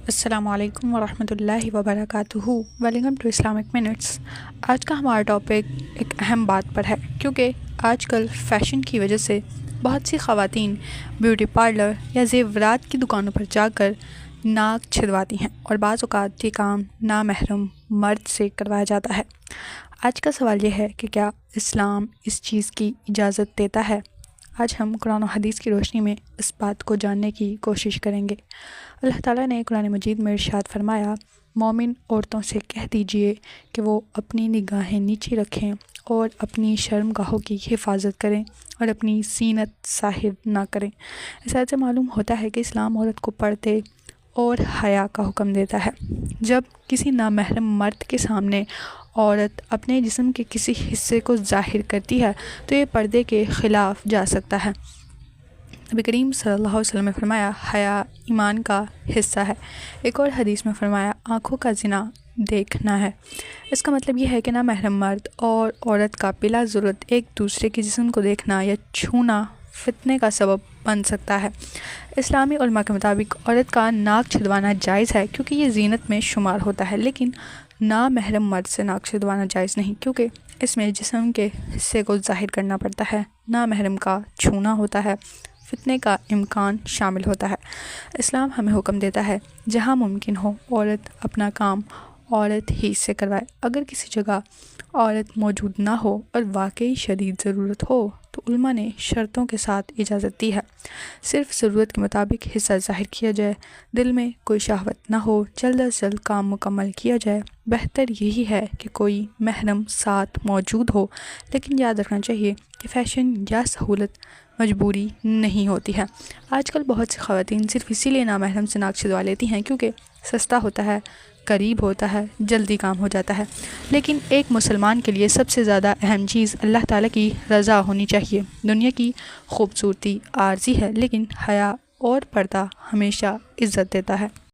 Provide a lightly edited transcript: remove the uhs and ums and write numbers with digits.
السلام علیکم ورحمۃ اللہ وبرکاتہ۔ Welcome to Islamic minutes. آج کا ہمارا ٹاپک ایک اہم بات پر ہے، کیونکہ آج کل فیشن کی وجہ سے بہت سی خواتین بیوٹی پارلر یا زیورات کی دکانوں پر جا کر ناک چھدواتی ہیں، اور بعض اوقات یہ کام نامحرم مرد سے کروایا جاتا ہے۔ آج کا سوال یہ ہے کہ کیا اسلام اس چیز کی اجازت دیتا ہے؟ آج ہم قرآن و حدیث کی روشنی میں اس بات کو جاننے کی کوشش کریں گے۔ اللہ تعالیٰ نے قرآن مجید میں ارشاد فرمایا، مومن عورتوں سے کہہ دیجئے کہ وہ اپنی نگاہیں نیچے رکھیں اور اپنی شرم گاہوں کی حفاظت کریں اور اپنی زینت ظاہر نہ کریں۔ اس آیت سے معلوم ہوتا ہے کہ اسلام عورت کو پردے اور حیا کا حکم دیتا ہے۔ جب کسی نامحرم مرد کے سامنے عورت اپنے جسم کے کسی حصے کو ظاہر کرتی ہے تو یہ پردے کے خلاف جا سکتا ہے۔ نبی کریم صلی اللہ علیہ وسلم نے فرمایا، حیا ایمان کا حصہ ہے۔ ایک اور حدیث میں فرمایا، آنکھوں کا زنا دیکھنا ہے۔ اس کا مطلب یہ ہے کہ نامحرم مرد اور عورت کا بلا ضرورت ایک دوسرے کے جسم کو دیکھنا یا چھونا فتنے کا سبب بن سکتا ہے۔ اسلامی علماء کے مطابق عورت کا ناک چھدوانا جائز ہے کیونکہ یہ زینت میں شمار ہوتا ہے، لیکن نامحرم مرد سے ناک چھدوانا جائز نہیں، کیونکہ اس میں جسم کے حصے کو ظاہر کرنا پڑتا ہے، نامحرم کا چھونا ہوتا ہے، فتنے کا امکان شامل ہوتا ہے۔ اسلام ہمیں حکم دیتا ہے جہاں ممکن ہو عورت اپنا کام عورت ہی سے کروائے۔ اگر کسی جگہ عورت موجود نہ ہو اور واقعی شدید ضرورت ہو تو علماء نے شرطوں کے ساتھ اجازت دی ہے۔ صرف ضرورت کے مطابق حصہ ظاہر کیا جائے، دل میں کوئی شہوت نہ ہو، جلد از جلد کام مکمل کیا جائے۔ بہتر یہی ہے کہ کوئی محرم ساتھ موجود ہو، لیکن یاد رکھنا چاہیے کہ فیشن یا سہولت مجبوری نہیں ہوتی ہے۔ آج کل بہت سی خواتین صرف اسی لیے نامحرم سے ناک چھدوا لیتی ہیں کیونکہ سستا ہوتا ہے، قریب ہوتا ہے، جلدی کام ہو جاتا ہے۔ لیکن ایک مسلمان کے لیے سب سے زیادہ اہم چیز اللہ تعالیٰ کی رضا ہونی چاہیے۔ دنیا کی خوبصورتی عارضی ہے، لیکن حیا اور پردہ ہمیشہ عزت دیتا ہے۔